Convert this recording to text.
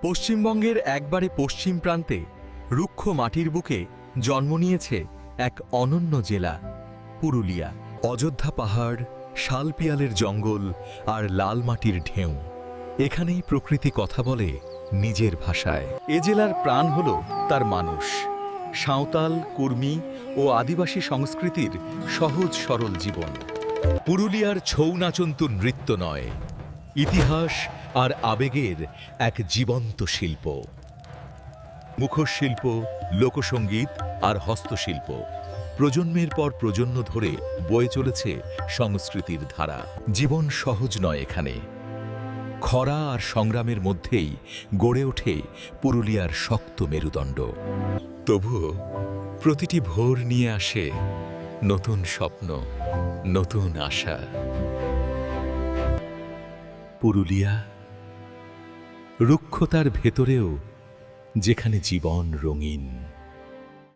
পশ্চিমবঙ্গের একবারে পশ্চিম প্রান্তে রুক্ষ মাটির বুকে জন্ম নিয়েছে এক অনন্য জেলা পুরুলিয়া। অযোধ্যা পাহাড়, শালপিয়ালের জঙ্গল আর লাল মাটির ঢেউ, এখানেই প্রকৃতি কথা বলে নিজের ভাষায়। এ জেলার প্রাণ হল তার মানুষ, সাঁওতাল, কুর্মী ও আদিবাসী সংস্কৃতির সহজ সরল জীবন। পুরুলিয়ার ছৌ নাচন্তু নৃত্য নয়, ইতিহাস আর আবেগের এক জীবন্ত শিল্প। মুখোশ শিল্প, লোকসঙ্গীত আর হস্তশিল্প প্রজন্মের পর প্রজন্ম ধরে বয়ে চলেছে সংস্কৃতির ধারা। জীবন সহজ নয় এখানে। খরা আর সংগ্রামের মধ্যেই গড়ে ওঠে পুরুলিয়ার শক্ত মেরুদণ্ড। তবুও প্রতিটি ভোর নিয়ে আসে নতুন স্বপ্ন, নতুন আশা। পুরুলিয়া, রুক্ষতার ভেতরেও যেখানে জীবন রঙিন।